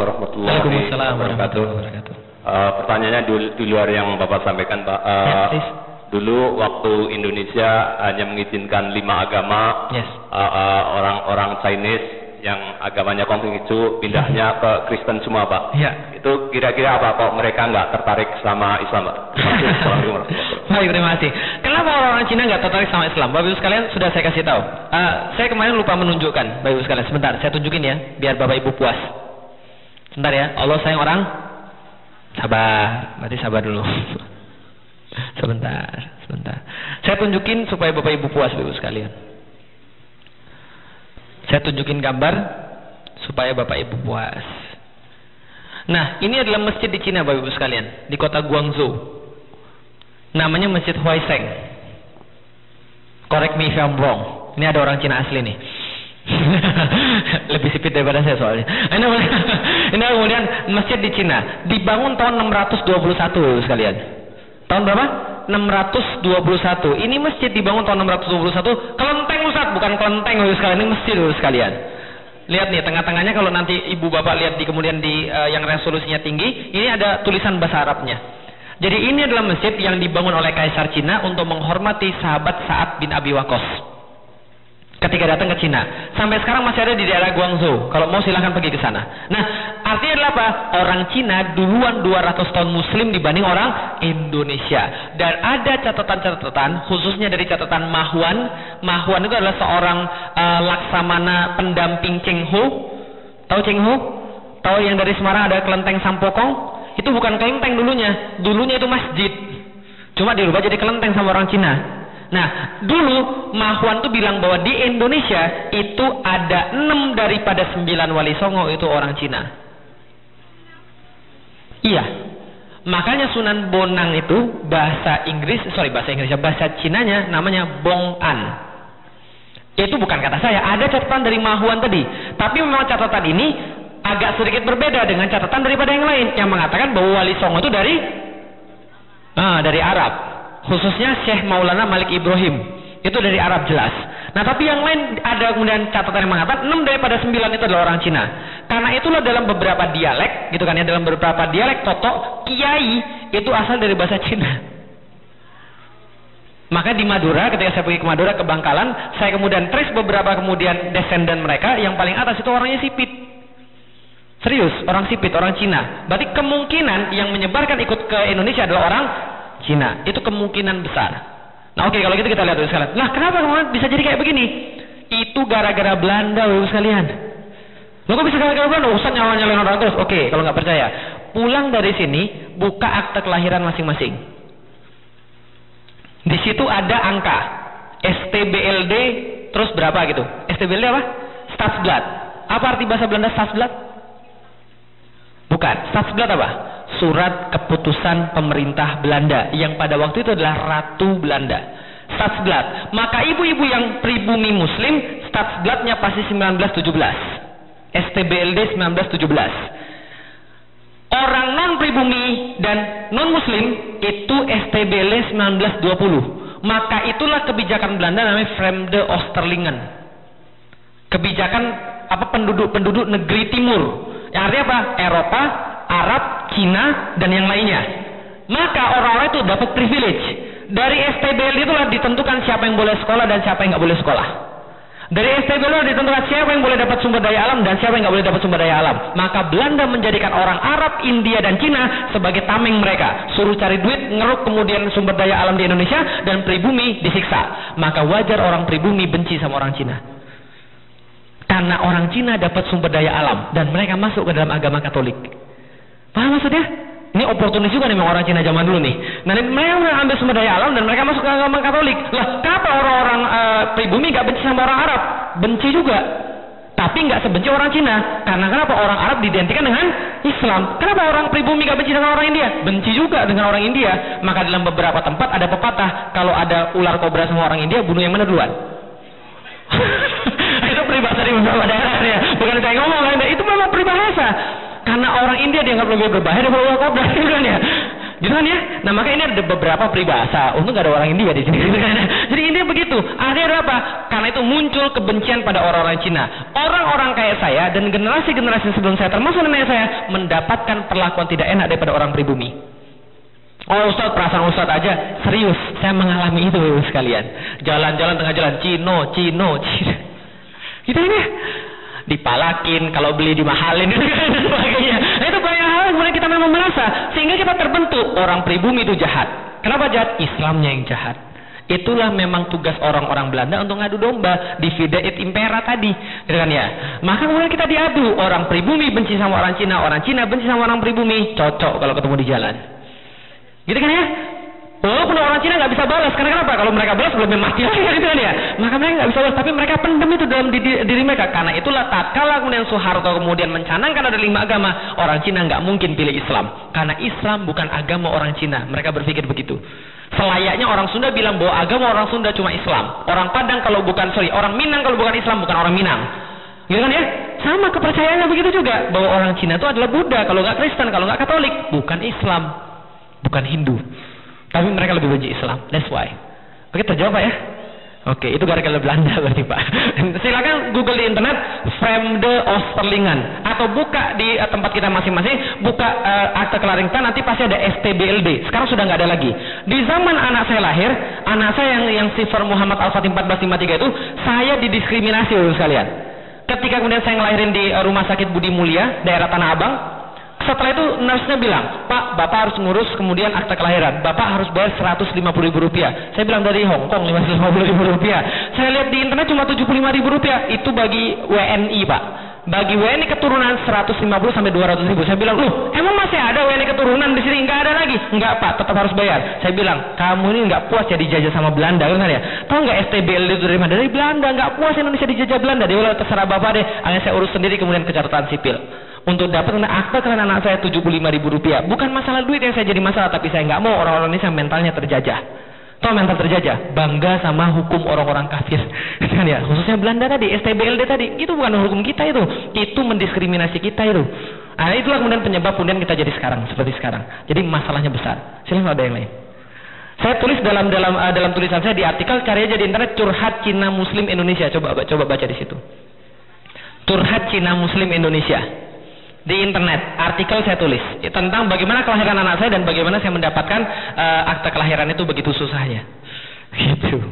warahmatullahi wabarakatuh. Pertanyaannya di luar yang Bapak sampaikan, Pak. Dulu waktu Indonesia hanya mengizinkan 5 agama, orang-orang Chinese yang agamanya Konghucu pindahnya ke Kristen semua, Pak. Ya. Itu kira-kira apa kok mereka nggak tertarik sama Islam, Pak? Baik, terima kasih. Kenapa orang-orang Cina nggak tertarik sama Islam? Bapak Ibu sekalian, sudah saya kasih tahu. Saya kemarin lupa menunjukkan, Bapak Ibu sekalian. Sebentar, saya tunjukin ya, biar Bapak Ibu puas. Sebentar ya. Allah sayang orang sabar. Berarti sabar dulu. Sebentar. Saya tunjukin supaya Bapak Ibu puas, Bapak Ibu sekalian. Saya tunjukin gambar supaya Bapak Ibu puas. Nah, ini adalah masjid di Cina, Bapak Ibu sekalian, di kota Guangzhou. Namanya Masjid Huaisheng. Correct me if I'm wrong. Ini ada orang Cina asli nih. Lebih sipit daripada saya soalnya. Ini kemudian masjid di Cina dibangun tahun 621, Bapak Ibu sekalian. Tahun berapa? 621. Ini masjid dibangun tahun 621. Kelenteng, Ustaz, bukan kelenteng, Bapak Ibu sekalian. Ini masjid, Bapak Ibu sekalian. Lihat nih, tengah-tengahnya kalau nanti Ibu Bapak lihat di kemudian di yang resolusinya tinggi, ini ada tulisan bahasa Arabnya. Jadi ini adalah masjid yang dibangun oleh Kaisar Cina untuk menghormati sahabat Sa'ad bin Abi Waqqas ketika datang ke Cina. Sampai sekarang masih ada di daerah Guangzhou. Kalau mau silahkan pergi ke sana. Nah, artinya adalah apa? Orang Cina duluan 200 tahun Muslim dibanding orang Indonesia. Dan ada catatan-catatan, khususnya dari catatan Mahuan. Mahuan itu adalah seorang laksamana pendamping Cheng Ho. Tahu Cheng Ho? Tahu yang dari Semarang ada kelenteng Sampokong? Itu bukan kelenteng dulunya itu masjid. Cuma dirubah jadi kelenteng sama orang Cina. Nah, dulu Mahuan tuh bilang bahwa di Indonesia itu ada 6 daripada 9 wali songo itu orang Cina. Iya. Makanya Sunan Bonang itu bahasa Cinanya namanya Bong-an. Itu bukan kata saya, ada catatan dari Mahuan tadi. Tapi memang catatan ini agak sedikit berbeda dengan catatan daripada yang lain yang mengatakan bahwa Wali Songo itu dari Arab, khususnya Syekh Maulana Malik Ibrahim itu dari Arab jelas. Nah, tapi yang lain ada kemudian catatan yang mengatakan 6 daripada 9 itu adalah orang Cina. Karena itulah dalam beberapa dialek, gitu kan ya, dalam beberapa dialek totok kiai itu asal dari bahasa Cina. Maka di Madura, ketika saya pergi ke Madura ke Bangkalan, saya kemudian trace beberapa kemudian descendant mereka, yang paling atas itu orangnya sipit. Serius, orang sipit, orang Cina. Berarti kemungkinan yang menyebarkan ikut ke Indonesia adalah orang Cina. Itu kemungkinan besar. Nah, oke, kalau gitu kita lihat dulu sekalian. Nah, kenapa bisa jadi kayak begini? Itu gara-gara Belanda, Bapak sekalian. Loh, kok bisa gara-gara Belanda? Ustaz nyalain orang terus. Oke, kalau nggak percaya, pulang dari sini, buka akte kelahiran masing-masing. Di situ ada angka STBLD terus berapa gitu. STBLD apa? Stadsblad. Apa arti bahasa Belanda Stadsblad? Bukan, Stadsblad apa? Surat keputusan pemerintah Belanda yang pada waktu itu adalah Ratu Belanda. Stadsblad. Maka ibu-ibu yang pribumi Muslim, Stadsbladnya pasti 1917. STBLD 1917. Orang non pribumi dan non Muslim itu STBLD 1920. Maka itulah kebijakan Belanda namanya Vreemde Oosterlingen. Kebijakan penduduk negeri timur. Yang artinya apa? Eropa, Arab, Cina, dan yang lainnya. Maka orang-orang itu dapat privilege. Dari STBLD itulah ditentukan siapa yang boleh sekolah dan siapa yang nggak boleh sekolah. Dari STBLD ditentukan siapa yang boleh dapat sumber daya alam dan siapa yang nggak boleh dapat sumber daya alam. Maka Belanda menjadikan orang Arab, India, dan Cina sebagai tameng mereka. Suruh cari duit, ngeruk kemudian sumber daya alam di Indonesia, dan pribumi disiksa. Maka wajar orang pribumi benci sama orang Cina. Karena orang Cina dapat sumber daya alam dan mereka masuk ke dalam agama Katolik. Paham maksudnya? Ini oportunis juga nih memang orang Cina zaman dulu nih. Nah, mereka ambil sumber daya alam dan mereka masuk ke agama Katolik. Lah, kenapa orang-orang pribumi gak benci sama orang Arab? Benci juga. Tapi gak sebenci orang Cina. Karena kenapa? Orang Arab diidentikan dengan Islam. Kenapa orang pribumi gak benci dengan orang India? Benci juga dengan orang India. Maka dalam beberapa tempat ada pepatah, kalau ada ular kobra sama orang India, bunuh yang mana duluan? Itu peribahasa di beberapa daerah ya. Bukan saya ngomong, itu memang peribahasa. Karena orang India dianggap lebih berbahaya daripada ular kobra, kan ya. Gitu kan ya? Nah maka ini ada beberapa peribahasa. Untung gak ada orang India di sini. Jadi ini begitu. Akhirnya apa? Karena itu muncul kebencian pada orang-orang Cina. Orang-orang kayak saya dan generasi-generasi sebelum saya, termasuk nenek saya, mendapatkan perlakuan tidak enak daripada orang pribumi. Oh Ustaz, perasaan Ustaz aja. Serius, saya mengalami itu sekalian. Jalan-jalan tengah jalan, Cino. Gitu ini. Dipalakin, kalau beli dimahalin dan sebagainya. Nah, itu banyak hal kemudian kita memang merasa, sehingga kita terbentuk orang pribumi itu jahat. Kenapa jahat? Islamnya yang jahat. Itulah memang tugas orang-orang Belanda untuk ngadu domba, divide et impera tadi, kan ya. Maka kemudian kita diadu, orang pribumi benci sama orang Cina benci sama orang pribumi, cocok kalau ketemu di jalan. Gitu kan ya? Walaupun orang Cina nggak bisa balas, karena kenapa? Kalau mereka balas lebih mati lagi gitu kan ya. Maka mereka nggak bisa balas, tapi mereka pendam itu dalam diri mereka. Karena itulah tatkala kemudian Soeharto kemudian mencanangkan ada 5 agama, orang Cina nggak mungkin pilih Islam, karena Islam bukan agama orang Cina. Mereka berpikir begitu. Selayaknya orang Sunda bilang bahwa agama orang Sunda cuma Islam. Orang Padang kalau bukan, orang Minang kalau bukan Islam bukan orang Minang. Gitu kan ya? Sama kepercayaannya begitu juga, bahwa orang Cina itu adalah Buddha, kalau nggak Kristen, kalau nggak Katolik, bukan Islam, bukan Hindu. Tapi mereka lebih benci Islam. That's why. Oke, terjawab Pak ya? Oke, itu gara-gara Belanda berarti Pak. Silakan Google di internet Vreemde Oosterlingen, atau buka di tempat kita masing-masing, buka akte kelahiran, nanti pasti ada STBLD. Sekarang sudah nggak ada lagi. Di zaman anak saya lahir, anak saya yang sifar Muhammad Al-Fatih 1453 itu, saya didiskriminasi oleh sekalian. Ketika kemudian saya ngelahirin di Rumah Sakit Budi Mulia, daerah Tanah Abang, setelah itu nurse-nya bilang, Pak, Bapak harus ngurus kemudian akta kelahiran. Bapak harus bayar Rp150.000. Saya bilang dari Hong Kong Rp550.000. Saya lihat di internet cuma Rp75.000. Itu bagi WNI Pak. Bagi WNI keturunan 150 sampai 200.000. Saya bilang, loh, emang masih ada WNI keturunan di sini? Enggak ada lagi. Enggak Pak, tetap harus bayar. Saya bilang, kamu ini enggak puas ya dijajah sama Belanda kan ya? Tahu enggak STBLD itu dari mana? Dari Belanda. Enggak puas Indonesia dijajah Belanda. Dia bilang, terserah Bapak deh. Akhirnya saya urus sendiri kemudian ke catatan sipil. Untuk dapat akta kelahiran anak saya Rp75.000. Bukan masalah duit yang saya jadi masalah, tapi saya nggak mau orang-orang Indonesia mentalnya terjajah. Tahu mental terjajah? Bangga sama hukum orang-orang kafir. Kan ya? Khususnya Belanda tadi, STBLD tadi. Itu bukan hukum kita itu. Itu mendiskriminasi kita itu. Nah, itulah kemudian penyebab kemudian kita jadi sekarang seperti sekarang. Jadi masalahnya besar. Silahkan ada yang lain. Saya tulis dalam tulisan saya di artikel caranya jadi internet, curhat Cina Muslim Indonesia. Coba baca di situ. Curhat Cina Muslim Indonesia. Di internet, artikel saya tulis tentang bagaimana kelahiran anak saya dan bagaimana saya mendapatkan akta kelahiran itu begitu susahnya. Gitu.